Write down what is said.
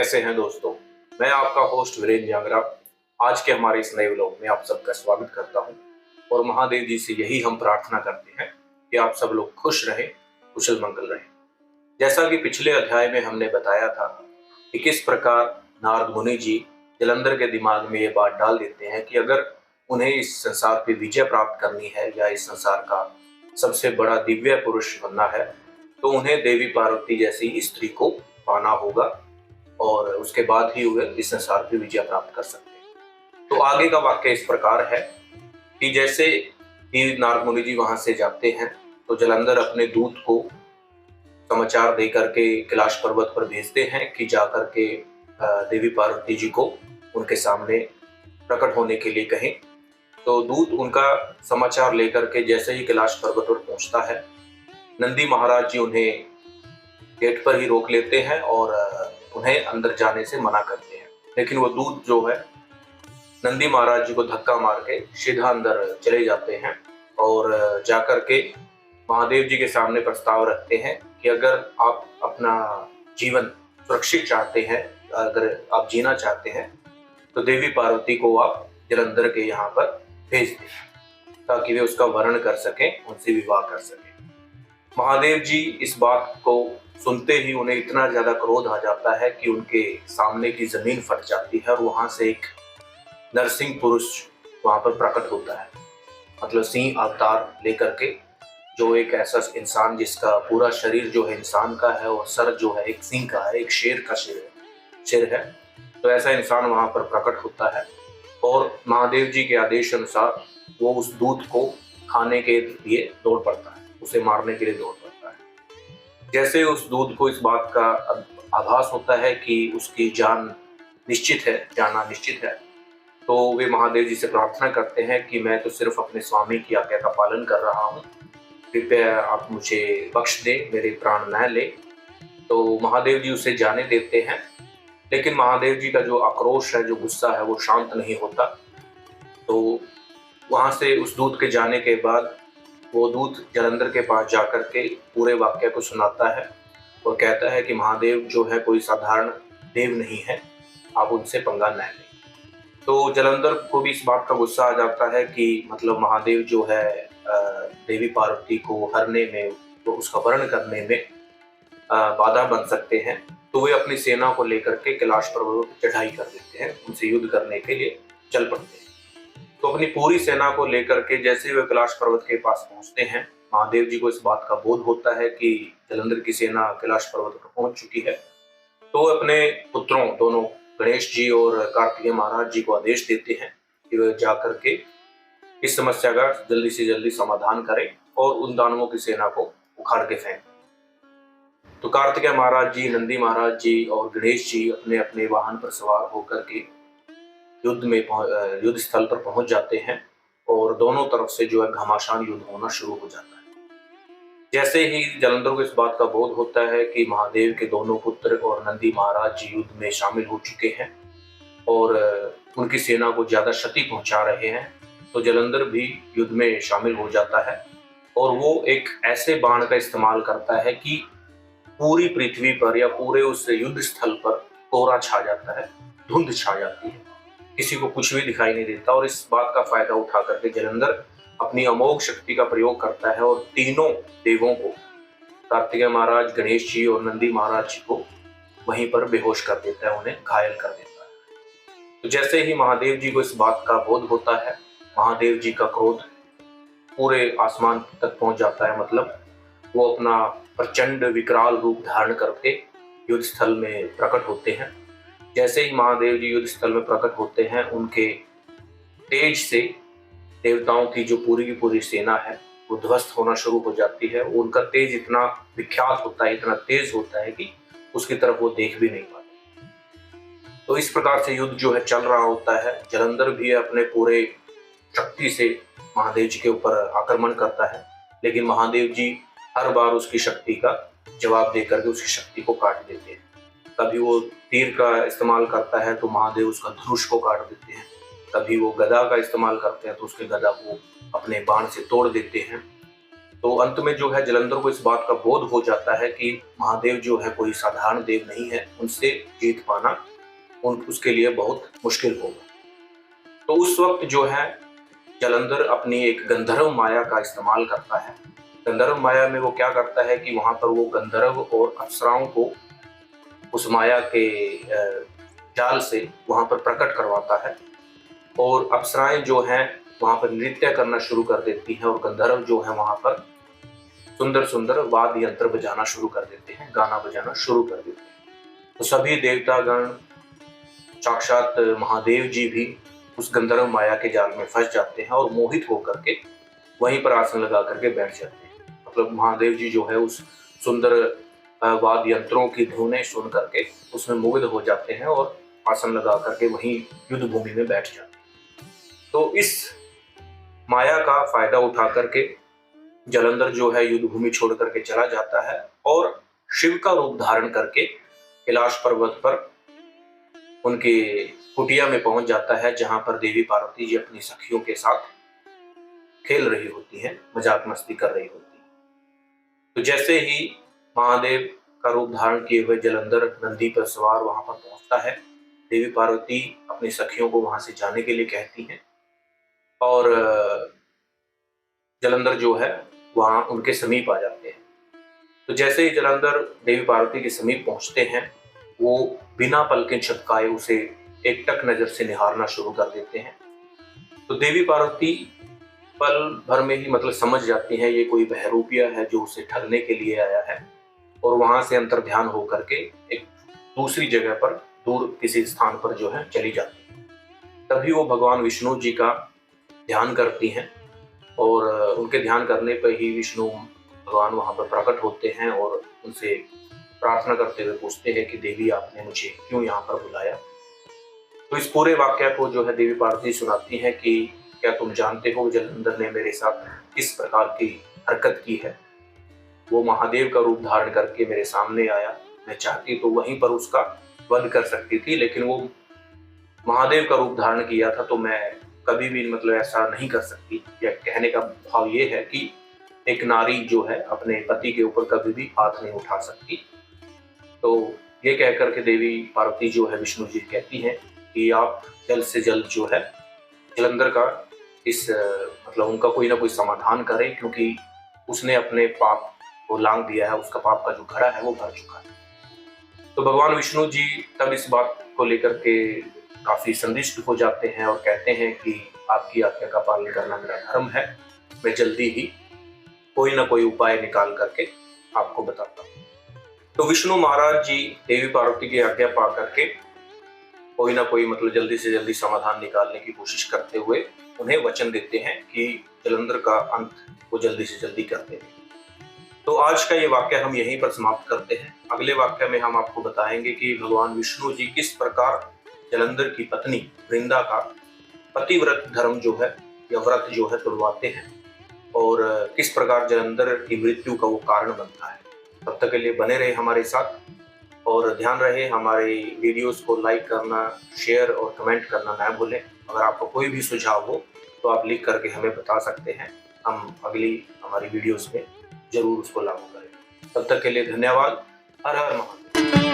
कैसे हैं दोस्तों। मैं आपका होस्ट वीरेंद्र जांगरा आज के हमारे इस नए व्लॉग में आप सबका स्वागत करता हूं और महादेव जी से यही हम प्रार्थना करते हैं कि आप सब लोग खुश रहें, कुशल मंगल रहें। जैसा कि पिछले अध्याय में हमने बताया था कि किस प्रकार नारद मुनि जी जलंधर के दिमाग में ये बात डाल देते हैं कि अगर उन्हें इस संसार पे विजय प्राप्त करनी है या इस संसार का सबसे बड़ा दिव्य पुरुष बनना है तो उन्हें देवी पार्वती जैसी स्त्री को पाना होगा और उसके बाद ही वे इस संसार पे विजय प्राप्त कर सकते हैं। तो आगे का वाक्य इस प्रकार है कि जैसे ही नारद मुनि जी वहां से जाते हैं तो जलंधर अपने दूत को समाचार दे करके कैलाश पर्वत पर भेजते हैं कि जाकर के देवी पार्वती जी को उनके सामने प्रकट होने के लिए कहें। तो दूत उनका समाचार लेकर के जैसे ही कैलाश पर्वत पर पहुंचता है, नंदी महाराज जी उन्हें गेट पर ही रोक लेते हैं और उन्हें अंदर जाने से मना करते हैं। लेकिन वो दूत जो है नंदी महाराज जी को धक्का मार के सीधा अंदर चले जाते हैं और जाकर के महादेव जी के सामने प्रस्ताव रखते हैं कि अगर आप अपना जीवन सुरक्षित चाहते हैं, अगर आप जीना चाहते हैं तो देवी पार्वती को आप जलंधर के यहाँ पर भेज दें ताकि वे उसका वर्ण कर सकें, उनसे विवाह कर सकें। महादेव जी इस बात को सुनते ही उन्हें इतना ज्यादा क्रोध आ जाता है कि उनके सामने की जमीन फट जाती है और वहां से एक नरसिंह पुरुष वहां पर प्रकट होता है, मतलब सिंह अवतार लेकर के, जो एक ऐसा इंसान जिसका पूरा शरीर जो है इंसान का है और सर जो है एक सिंह का है, एक शेर का सिर है। तो ऐसा इंसान वहां पर प्रकट होता है और महादेव जी के आदेश अनुसार वो उस दूत को खाने के लिए दौड़ पड़ता है, उसे मारने के लिए दौड़ पड़ता है। जैसे उस दूत को इस बात का आभास होता है कि उसकी जान निश्चित है, जाना निश्चित है, तो वे महादेव जी से प्रार्थना करते हैं कि मैं तो सिर्फ अपने स्वामी की आज्ञा का पालन कर रहा हूँ, कृपया आप मुझे बख्श दें, मेरे प्राण न ले। तो महादेव जी उसे जाने देते हैं, लेकिन महादेव जी का जो आक्रोश है, जो गुस्सा है, वो शांत नहीं होता। तो वहां से उस दूत के जाने के बाद वो दूत जलंधर के पास जाकर के पूरे वाक्य को सुनाता है और कहता है कि महादेव जो है कोई साधारण देव नहीं है, आप उनसे पंगा न लें। तो जलंधर को भी इस बात का गुस्सा आ जाता है कि मतलब महादेव जो है देवी पार्वती को हरने में, तो उसका वर्ण करने में बाधा बन सकते हैं। तो वे अपनी सेना को लेकर के कैलाश पर्वत पर चढ़ाई कर देते हैं, उनसे युद्ध करने के लिए चल पड़ते हैं। तो अपनी पूरी सेना को लेकर के जैसे वे कैलाश पर्वत के पास पहुंचते हैं, महादेव जी को इस बात का बोध होता है कि जलंधर की सेना कैलाश पर्वत पर पहुंच चुकी है। तो अपने पुत्रों दोनों गणेश जी और कार्तिकेय महाराज जी को आदेश देते हैं कि वे जाकर के इस समस्या का जल्दी से जल्दी समाधान करें और उन दानवों की सेना को उखाड़ के फेंक। तो कार्तिकेय महाराज जी, नंदी महाराज जी और गणेश जी अपने अपने वाहन पर सवार होकर के युद्ध स्थल पर पहुंच जाते हैं और दोनों तरफ से जो है घमासान युद्ध होना शुरू हो जाता है। जैसे ही जलंधर को इस बात का बोध होता है कि महादेव के दोनों पुत्र और नंदी महाराज जी युद्ध में शामिल हो चुके हैं और उनकी सेना को ज्यादा क्षति पहुंचा रहे हैं, तो जलंधर भी युद्ध में शामिल हो जाता है और वो एक ऐसे बाण का इस्तेमाल करता है कि पूरी पृथ्वी पर या पूरे उस युद्ध स्थल पर कोहरा छा जाता है, धुंध छा जाती है, किसी को कुछ भी दिखाई नहीं देता। और इस बात का फायदा उठा करके जलंधर अपनी अमोघ शक्ति का प्रयोग करता है और तीनों देवों को, कार्तिकेय महाराज, गणेश जी और नंदी महाराज जी को वहीं पर बेहोश कर देता है, उन्हें घायल कर देता है। तो जैसे ही महादेव जी को इस बात का बोध होता है, महादेव जी का क्रोध पूरे आसमान तक पहुंच जाता है, मतलब वो अपना प्रचंड विकराल रूप धारण करके युद्ध स्थल में प्रकट होते हैं। जैसे ही महादेव जी युद्ध स्थल में प्रकट होते हैं, उनके तेज से देवताओं की जो पूरी की पूरी सेना है वो ध्वस्त होना शुरू हो जाती है। उनका तेज इतना विख्यात होता है, इतना तेज होता है कि उसकी तरफ वो देख भी नहीं पाते। तो इस प्रकार से युद्ध जो है चल रहा होता है। जलंधर भी अपने पूरे शक्ति से महादेव जी के ऊपर आक्रमण करता है, लेकिन महादेव जी हर बार उसकी शक्ति का जवाब देकर के उसकी शक्ति को काट देते हैं। कभी वो तीर का इस्तेमाल करता है तो महादेव उसका धनुष को काट देते हैं, कभी वो गदा का इस्तेमाल करते हैं तो उसके गदा को अपने बाण से तोड़ देते हैं। तो अंत में जो है जलंधर को इस बात का बोध हो जाता है कि महादेव जो है कोई साधारण देव नहीं है, उनसे जीत पाना उसके लिए बहुत मुश्किल होगा। तो उस वक्त जो है जलंधर अपनी एक गंधर्व माया का इस्तेमाल करता है। गंधर्व माया में वो क्या करता है कि वहां पर वो गंधर्व और अप्सराओं को उस माया के जाल से वहां पर प्रकट करवाता है, और अप्सराएं जो हैं वहां पर नृत्य करना शुरू कर देती हैं, और गंधर्व जो है वहां पर सुंदर सुंदर वाद्य यंत्र बजाना शुरू कर देते हैं, गाना बजाना शुरू कर देते हैं। तो सभी देवतागण, साक्षात महादेव जी भी उस गंधर्व माया के जाल में फंस जाते हैं और मोहित होकर के वहीं पर आसन लगा करके बैठ जाते हैं। मतलब महादेव जी जो है उस सुंदर वाद्य यंत्रों की धुनें सुन करके उसमें मुग्ध हो जाते हैं और आसन लगा करके वहीं युद्ध भूमि में बैठ जाते हैं। तो इस माया का फायदा उठा करके जलंधर जो है युद्ध भूमि छोड़ करके चला जाता है और शिव का रूप धारण करके कैलाश पर्वत पर उनकी कुटिया में पहुंच जाता है, जहां पर देवी पार्वती जी अपनी सखियों के साथ खेल रही होती हैं, मजाक मस्ती कर रही होती हैं। तो जैसे ही महादेव का रूप धारण किए हुए जलंधर नंदी पर सवार वहां पर पहुंचता है, देवी पार्वती अपनी सखियों को वहां से जाने के लिए कहती हैं और जलंधर जो है वहां उनके समीप आ जाते हैं। तो जैसे ही जलंधर देवी पार्वती के समीप पहुंचते हैं, वो बिना पलकें झपकाए उसे एकटक नजर से निहारना शुरू कर देते हैं। तो देवी पार्वती पल भर में ही मतलब समझ जाती हैं ये कोई बहरूपिया है जो उसे ठगने के लिए आया है, और वहां से अंतर ध्यान होकर के एक दूसरी जगह पर दूर किसी स्थान पर जो है चली जाती है। तभी वो भगवान विष्णु जी का ध्यान करती हैं, और उनके ध्यान करने पर ही विष्णु भगवान वहां पर प्रकट होते हैं और उनसे प्रार्थना करते हुए पूछते हैं कि देवी आपने मुझे क्यों यहाँ पर बुलाया। तो इस पूरे वाक्य को जो है देवी पार्वती सुनाती हैं कि क्या तुम जानते हो जलंधर ने मेरे साथ किस प्रकार की हरकत की है। वो महादेव का रूप धारण करके मेरे सामने आया, मैं चाहती तो वहीं पर उसका वध कर सकती थी, लेकिन वो महादेव का रूप धारण किया था, तो मैं कभी भी मतलब ऐसा नहीं कर सकती। या कहने का भाव ये है कि एक नारी जो है अपने पति के ऊपर कभी भी हाथ नहीं उठा सकती। तो ये कह करके देवी पार्वती जो है विष्णु जी कहती हैं कि आप जल्द से जल्द जो है जलंधर का इस मतलब उनका कोई ना कोई समाधान करें, क्योंकि उसने अपने पाप को लांघ दिया है, उसका पाप का जो घड़ा है वो भर चुका है। तो भगवान विष्णु जी तब इस बात को लेकर के काफी संदिष्ट हो जाते हैं और कहते हैं कि आपकी आज्ञा का पालन करना मेरा धर्म है, मैं जल्दी ही कोई ना कोई उपाय निकाल करके आपको बताता हूँ। तो विष्णु महाराज जी देवी पार्वती की आज्ञा पा करके कोई ना कोई मतलब जल्दी से जल्दी समाधान निकालने की कोशिश करते हुए उन्हें वचन देते हैं कि जलंधर का अंत वो जल्दी से जल्दी कर देंगे। तो आज का ये वाक्य हम यहीं पर समाप्त करते हैं। अगले वाक्य में हम आपको बताएंगे कि भगवान विष्णु जी किस प्रकार जलंधर की पत्नी वृंदा का पतिव्रत धर्म जो है या व्रत जो है तुड़वाते हैं, और किस प्रकार जलंधर की मृत्यु का वो कारण बनता है। तब तक के लिए बने रहे हमारे साथ, और ध्यान रहे हमारे वीडियोस को लाइक करना, शेयर और कमेंट करना ना भूलें। अगर आपको कोई भी सुझाव हो तो आप लिख करके हमें बता सकते हैं, हम अगली हमारी वीडियोस में जरूर उसको लागू करें। तब तक के लिए धन्यवाद। हर हर महादेव।